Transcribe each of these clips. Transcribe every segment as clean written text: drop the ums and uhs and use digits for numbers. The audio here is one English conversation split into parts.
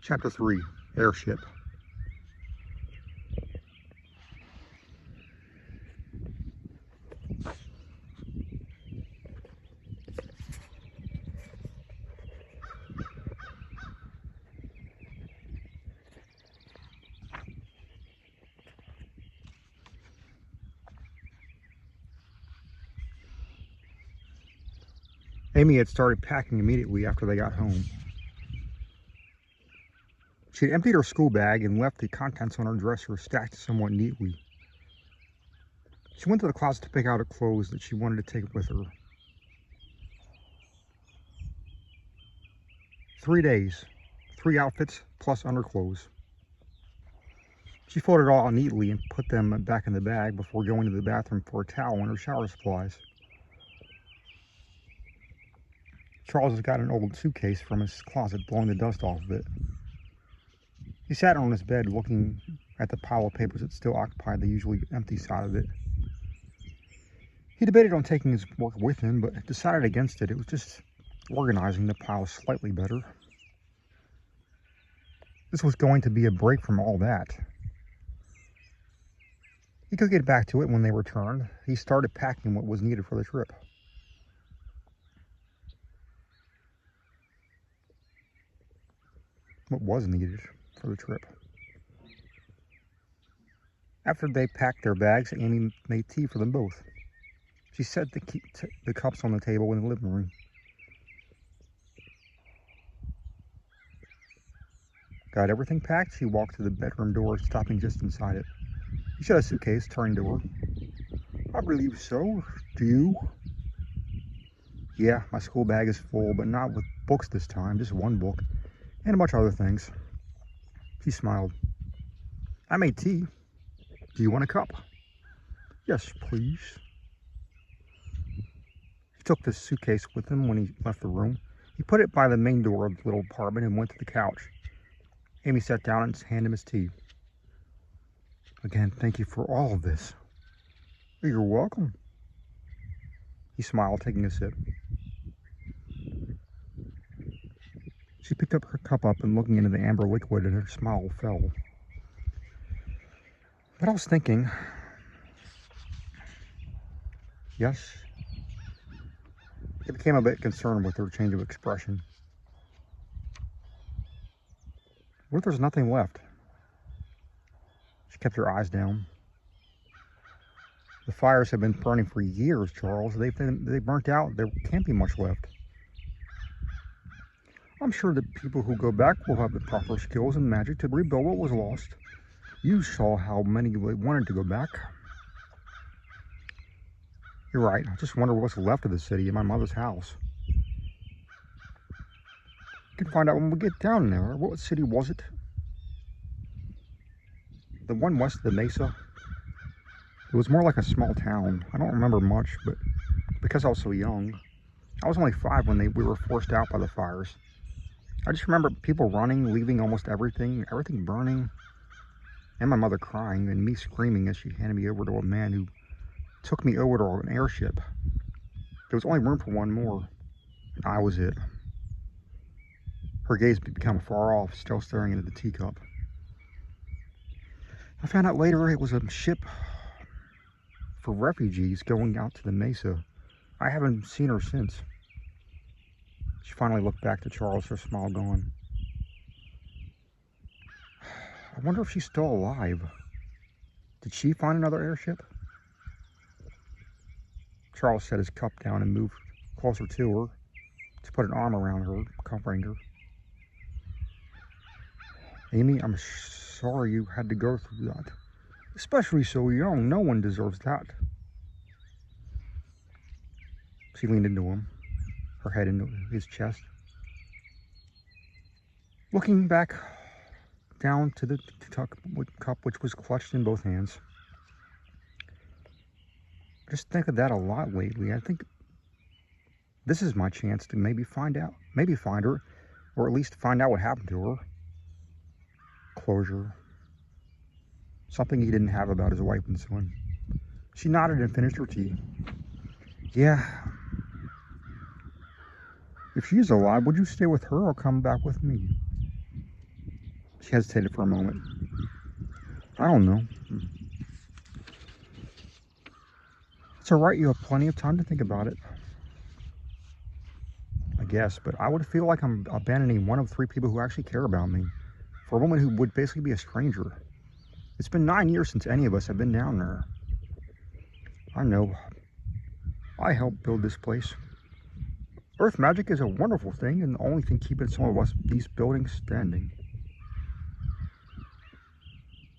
Chapter 3, Airship. Amy had started packing immediately after they got home. She had emptied her school bag and left the contents on her dresser stacked somewhat neatly. She went to the closet to pick out her clothes that she wanted to take with her. 3 days, 3 outfits plus underclothes. She folded it all neatly and put them back in the bag before going to the bathroom for a towel and her shower supplies. Charles has got an old suitcase from his closet, blowing the dust off of it. He sat on his bed looking at the pile of papers that still occupied the usually empty side of it. He debated on taking his work with him, but decided against it. It was just organizing the pile slightly better. This was going to be a break from all that. He could get back to it when they returned. He started packing what was needed for the trip. What was needed for the trip. After they packed their bags, Amy made tea for them both. She set the cups on the table in the living room. Got everything packed? She walked to the bedroom door, stopping just inside it. He shut a suitcase, turned to her. I believe so. Do you? Yeah, my school bag is full, but not with books this time, just one book. And a bunch of other things. She smiled. I made tea. Do you want a cup? Yes, please. He took the suitcase with him when he left the room. He put it by the main door of the little apartment and went to the couch. Amy sat down and handed him his tea. Again, thank you for all of this. You're welcome. He smiled, taking a sip. She picked up her cup and looking into the amber liquid, and her smile fell. But I was thinking, yes. He became a bit concerned with her change of expression. What if there's nothing left? She kept her eyes down. The fires have been burning for years, Charles. They burnt out. There can't be much left. I'm sure that people who go back will have the proper skills and magic to rebuild what was lost. You saw how many wanted to go back. You're right. I just wonder what's left of the city in my mother's house. We can find out when we get down there. What city was it? The one west of the mesa. It was more like a small town. I don't remember much, but because I was so young. I was only 5 when we were forced out by the fires. I just remember people running, leaving almost everything burning, and my mother crying and me screaming as she handed me over to a man who took me over to an airship. There was only room for one more, and I was it. Her gaze became far off, still staring into the teacup. I found out later it was a ship for refugees going out to the mesa. I haven't seen her since. She finally looked back to Charles, her smile gone. I wonder if she's still alive. Did she find another airship? Charles set his cup down and moved closer to her to put an arm around her, comforting her. Amy, I'm sorry you had to go through that. Especially so young. No one deserves that. She leaned into him, her head into his chest. Looking back down to the cup which was clutched in both hands. I just think of that a lot lately. I think this is my chance to maybe find her, or at least find out what happened to her. Closure. Something he didn't have about his wife and son. She nodded and finished her tea. Yeah. If she's alive, would you stay with her or come back with me? She hesitated for a moment. I don't know. It's alright, you have plenty of time to think about it. I guess, but I would feel like I'm abandoning one of 3 people who actually care about me for a woman who would basically be a stranger. It's been 9 years since any of us have been down there. I know. I helped build this place. Earth magic is a wonderful thing and the only thing keeping some of us, these buildings, standing.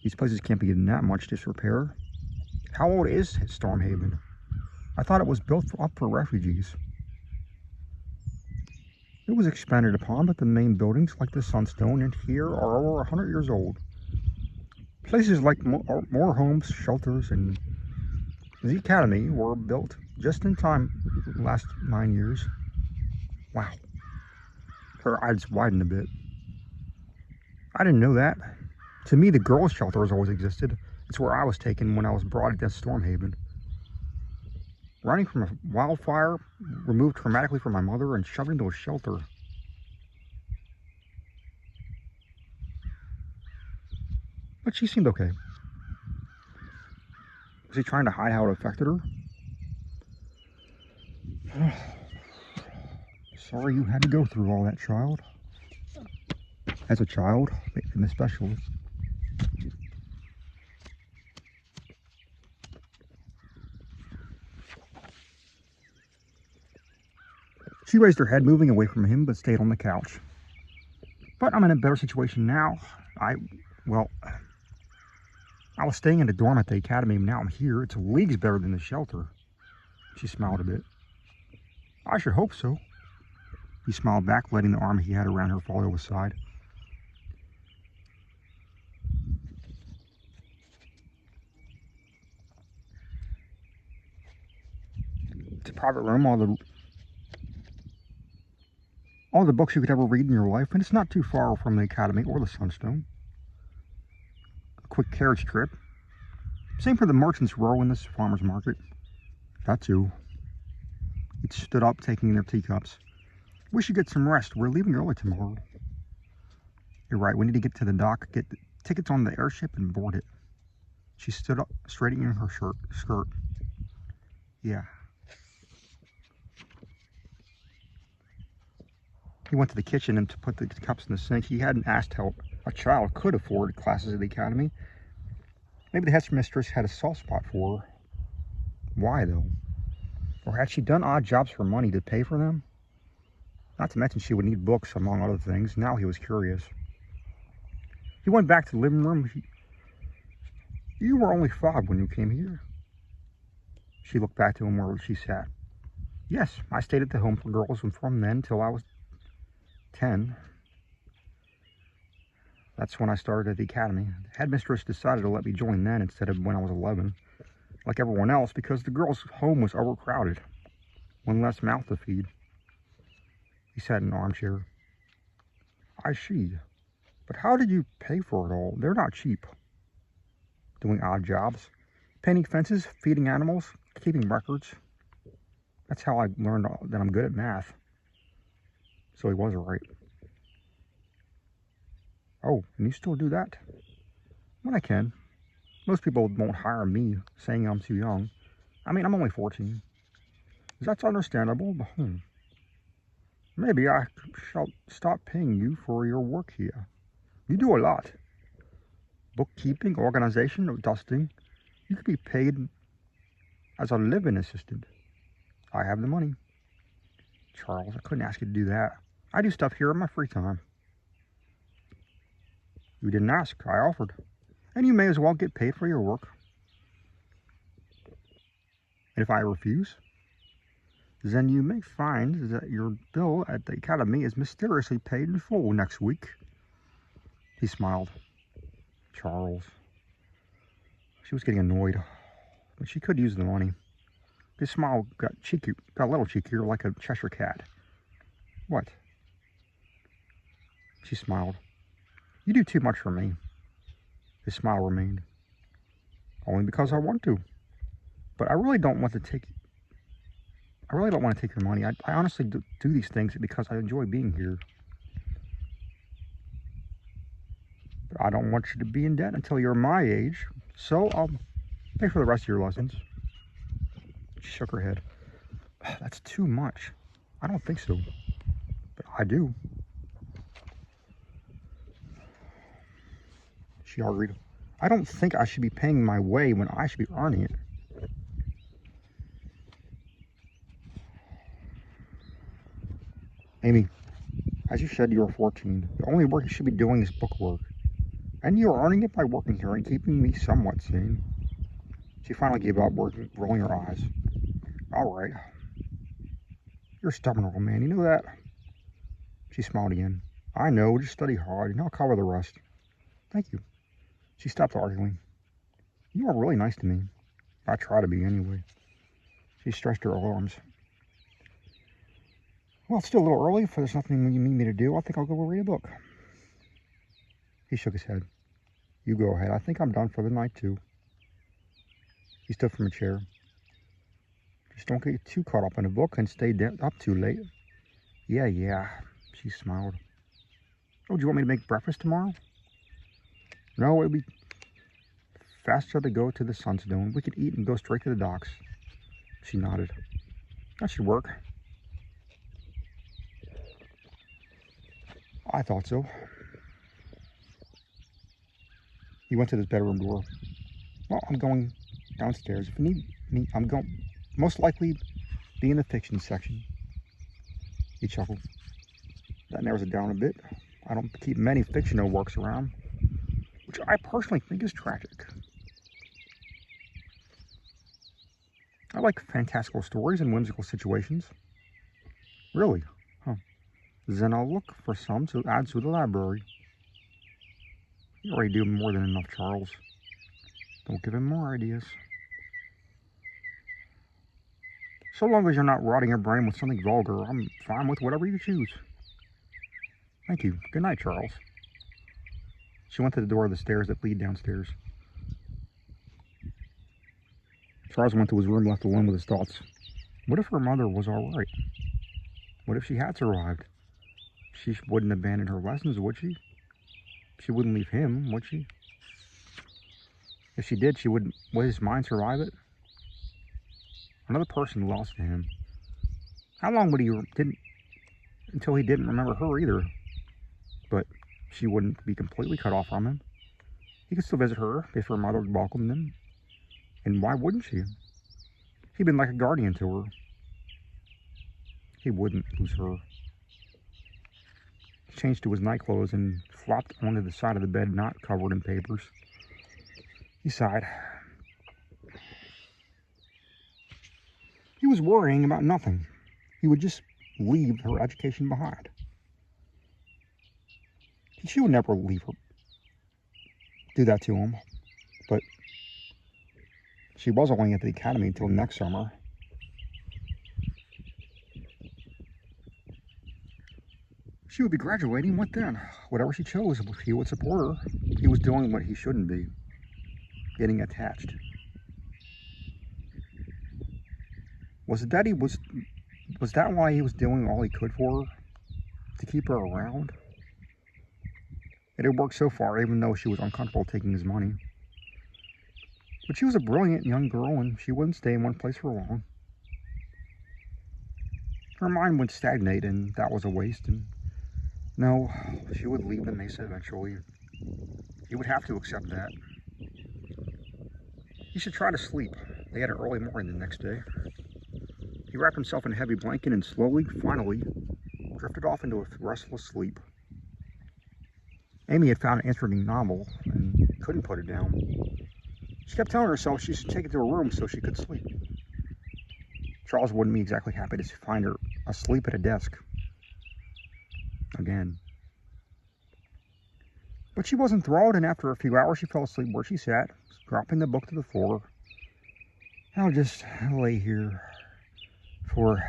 These places can't be in that much disrepair. How old is Stormhaven? I thought it was built up for refugees. It was expanded upon, but the main buildings like the Sunstone and here are over 100 years old. Places like more homes, shelters, and the academy were built just in time the last 9 years. Wow. Her eyes widened a bit. I didn't know that. To me, the girls' shelter has always existed. It's where I was taken when I was brought into Stormhaven. Running from a wildfire, removed traumatically from my mother, and shoved into a shelter. But she seemed okay. Was he trying to hide how it affected her? Sorry you had to go through all that, child. As a child, and especially. She raised her head, moving away from him, but stayed on the couch. But I'm in a better situation now. I was staying in a dorm at the academy, and now I'm here. It's leagues better than the shelter. She smiled a bit. I should hope so. He smiled back, letting the arm he had around her fall to his side. It's a private room, all the books you could ever read in your life, and it's not too far from the academy or the Sunstone. A quick carriage trip. Same for the merchants' row in this farmer's market. That too. Each stood up, taking their teacups. We should get some rest. We're leaving early tomorrow. You're right, we need to get to the dock, get the tickets on the airship, and board it. She stood up, straightening her skirt. Yeah. He went to the kitchen and to put the cups in the sink. He hadn't asked how a child could afford classes at the academy. Maybe the headmistress had a soft spot for her. Why, though? Or had she done odd jobs for money to pay for them? Not to mention she would need books, among other things. Now he was curious. He went back to the living room. You were only 5 when you came here. She looked back to him where she sat. Yes, I stayed at the home for girls, and from then till I was 10. That's when I started at the academy. The headmistress decided to let me join then instead of when I was 11, like everyone else, because the girls' home was overcrowded. One less mouth to feed. He sat in an armchair. I see. But how did you pay for it all? They're not cheap. Doing odd jobs. Painting fences, feeding animals, keeping records. That's how I learned that I'm good at math. So he was right. Oh, and you still do that? When I can. Most people won't hire me, saying I'm too young. I mean, I'm only 14. That's understandable, but maybe I shall stop paying you for your work here. You do a lot. Bookkeeping, organization, dusting. You could be paid as a living assistant. I have the money. Charles, I couldn't ask you to do that. I do stuff here in my free time. You didn't ask, I offered. And you may as well get paid for your work. And if I refuse, then you may find that your bill at the academy is mysteriously paid in full next week. He smiled. Charles. She was getting annoyed, but she could use the money. His smile got a little cheekier, like a Cheshire cat. What? She smiled. You do too much for me. His smile remained. Only because I want to. But I really don't want to take your money. I honestly do these things because I enjoy being here. But I don't want you to be in debt until you're my age, so I'll pay for the rest of your lessons. She shook her head. That's too much. I don't think so, but I do. She argued. I don't think I should be paying my way when I should be earning it. Amy, as you said, you are 14. The only work you should be doing is bookwork. And you are earning it by working here and keeping me somewhat sane. She finally gave up, rolling her eyes. All right. You're a stubborn old man, you know that? She smiled again. I know, just study hard, and I'll cover the rest. Thank you. She stopped arguing. You are really nice to me. I try to be, anyway. She stretched her arms. Well, it's still a little early. If there's nothing you need me to do, I think I'll go read a book. He shook his head. You go ahead. I think I'm done for the night, too. He stood from a chair. Just don't get too caught up in a book and stay up too late. Yeah. She smiled. Oh, do you want me to make breakfast tomorrow? No, it'd be faster to go to the Sunstone. We could eat and go straight to the docks. She nodded. That should work. I thought so. He went to his bedroom door. Well, I'm going downstairs. If you need me, I'm going most likely be in the fiction section. He chuckled. That narrows it down a bit. I don't keep many fictional works around, which I personally think is tragic. I like fantastical stories and whimsical situations. Really? Huh. Then I'll look for some to add to the library. You already do more than enough, Charles. Don't give him more ideas. So long as you're not rotting your brain with something vulgar, I'm fine with whatever you choose. Thank you. Good night, Charles. She went to the door of the stairs that lead downstairs. Charles went to his room, left alone with his thoughts. What if her mother was all right? What if she had survived? She wouldn't abandon her lessons, would she? She wouldn't leave him, would she? If she did, would his mind survive it? Another person lost to him. How long would until he didn't remember her either? But she wouldn't be completely cut off from him. He could still visit her if her mother welcomed him. And why wouldn't she? He'd been like a guardian to her. He wouldn't lose her. He changed to his nightclothes and flopped onto the side of the bed, not covered in papers. He sighed. He was worrying about nothing. He would just leave her education behind. She would never leave her. Do that to him. But she was only at the academy until next summer. She would be graduating. What then? Whatever she chose, he would support her. He was doing what he shouldn't be. Getting attached. Was that why he was doing all he could for her? To keep her around? It had worked so far, even though she was uncomfortable taking his money. But she was a brilliant young girl, and she wouldn't stay in one place for long. Her mind would stagnate, and that was a waste, and no, she would leave the Mesa eventually. He would have to accept that. He should try to sleep. They had an early morning the next day. He wrapped himself in a heavy blanket and slowly, finally, drifted off into a restless sleep. Amy had found an interesting novel and couldn't put it down. She kept telling herself she should take it to her room so she could sleep. Charles wouldn't be exactly happy to find her asleep at a desk. Again. But she was enthralled, and after a few hours she fell asleep where she sat, dropping the book to the floor. I'll just lay here for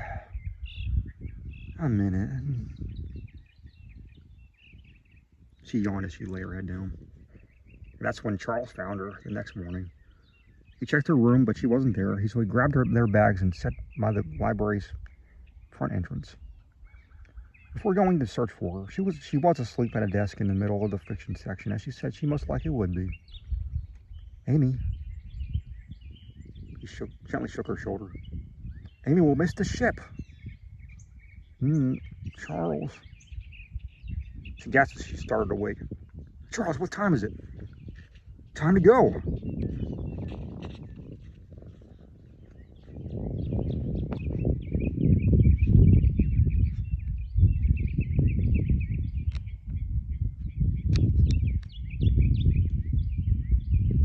a minute. She yawned as she lay her head down. That's when Charles found her the next morning. He checked her room, but she wasn't there, so he grabbed their bags and sat by the library's front entrance. Before going to search for her, she was asleep at a desk in the middle of the fiction section, as she said she most likely would be. Amy. He gently shook her shoulder. Amy, we'll miss the ship. Charles. She gasped as she started to wake. Charles, what time is it? Time to go.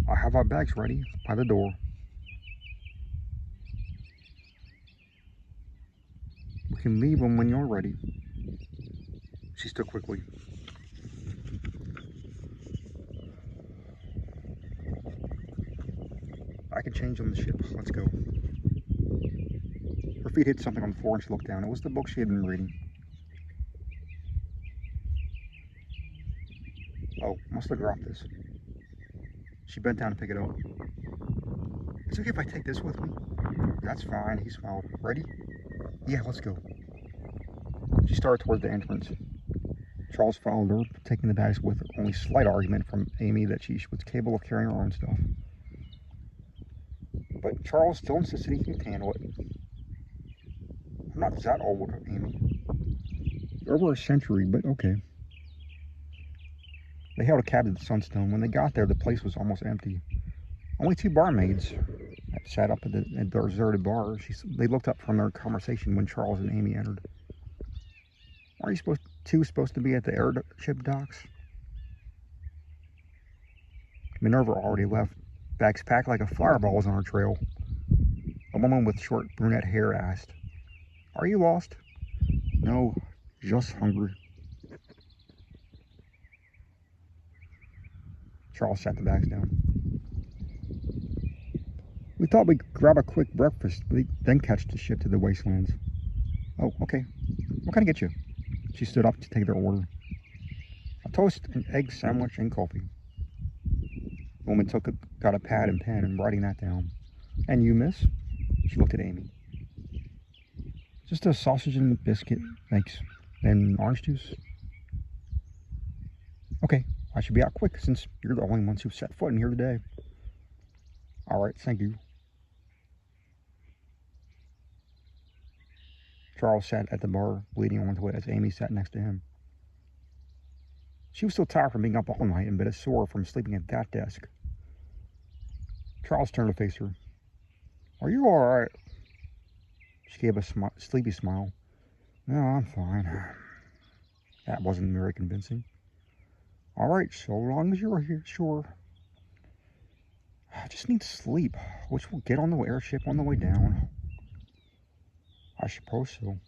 I have our bags ready by the door. We can leave them when you're ready. She stood quickly. I can change on the ship. Let's go. Her feet hit something on the floor and she looked down. It was the book she had been reading. Oh, must have dropped this. She bent down to pick it up. It's okay if I take this with me? That's fine, he smiled. Ready? Yeah, let's go. She started towards the entrance. Charles followed her, taking the bags with only slight argument from Amy that she was capable of carrying her own stuff. But Charles still insisted he could handle it. I'm not that old, Amy. Over a century, but okay. They hailed a cab to the Sunstone. When they got there, the place was almost empty. Only two barmaids sat up at the deserted bar. They looked up from their conversation when Charles and Amy entered. Aren't you supposed to be at the airship docks? Minerva already left. Bags packed like a fireball was on her trail. A woman with short brunette hair asked, "Are you lost?" "No, just hungry." Charles sat the bags down. "We thought we'd grab a quick breakfast, then catch the ship to the wastelands." "Oh, okay. What can I get you?" She stood up to take their order. "A toast, an egg sandwich, and coffee." The woman got a pad and pen and writing that down. "And you, miss?" She looked at Amy. "Just a sausage and a biscuit, thanks. And orange juice?" "Okay, I should be out quick since you're the only ones who've set foot in here today." "All right, thank you." Charles sat at the bar, bleeding onto it as Amy sat next to him. She was still tired from being up all night and a bit sore from sleeping at that desk. Charles turned to face her. "Are you all right?" She gave a sleepy smile. "No, I'm fine." That wasn't very convincing. "All right, so long as you're here, sure. I just need sleep, which we'll get on the airship on the way down." "I suppose so."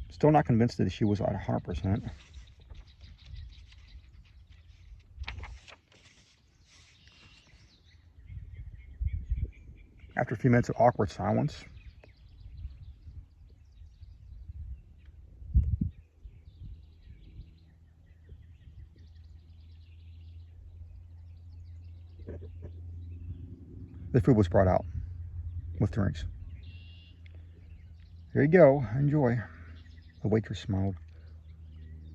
Still not convinced that she was at 100%. After a few minutes of awkward silence, the food was brought out with drinks. "Here you go, enjoy." The waitress smiled.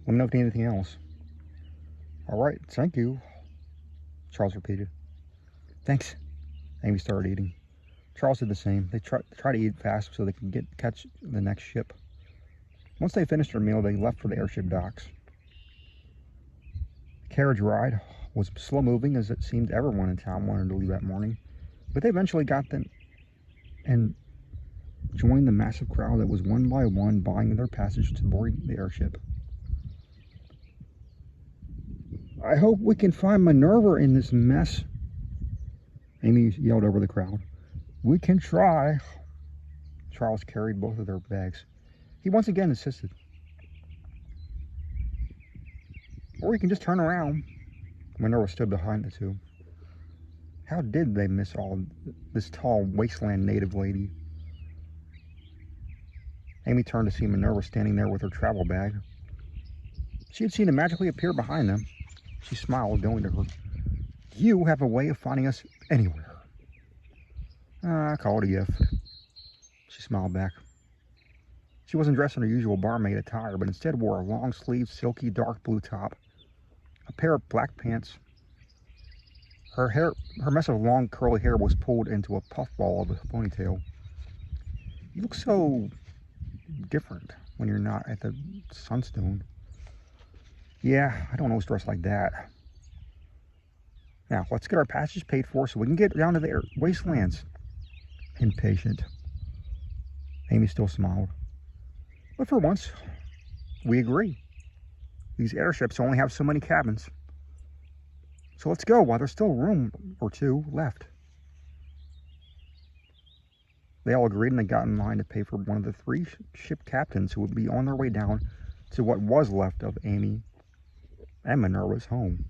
"Let me know if you need anything else." "All right, thank you," Charles repeated. "Thanks." Amy started eating. Charles did the same. They tried to eat fast so they could catch the next ship. Once they finished their meal, they left for the airship docks. The carriage ride was slow moving, as it seemed everyone in town wanted to leave that morning, but they eventually got them and joined the massive crowd that was one by one buying their passage to board the airship. "I hope we can find Minerva in this mess," Amy yelled over the crowd. "We can try." Charles carried both of their bags. He once again insisted. "Or we can just turn around." Minerva stood behind the two. How did they miss this tall wasteland native lady? Amy turned to see Minerva standing there with her travel bag. She had seen it magically appear behind them. She smiled, going to her. "You have a way of finding us anywhere." "I call it a gift." She smiled back. She wasn't dressed in her usual barmaid attire, but instead wore a long-sleeved, silky, dark blue top, a pair of black pants. Her mess of long, curly hair was pulled into a puffball of a ponytail. You look so different when you're not at the Sunstone. Yeah, I don't always dress like that. Now, let's get our passage paid for so we can get down to the wastelands. Impatient. Amy still smiled. But for once, we agree. These airships only have so many cabins. So let's go while there's still room or two left. They all agreed and they got in line to pay for one of the 3 ship captains who would be on their way down to what was left of Amy and Minerva's home.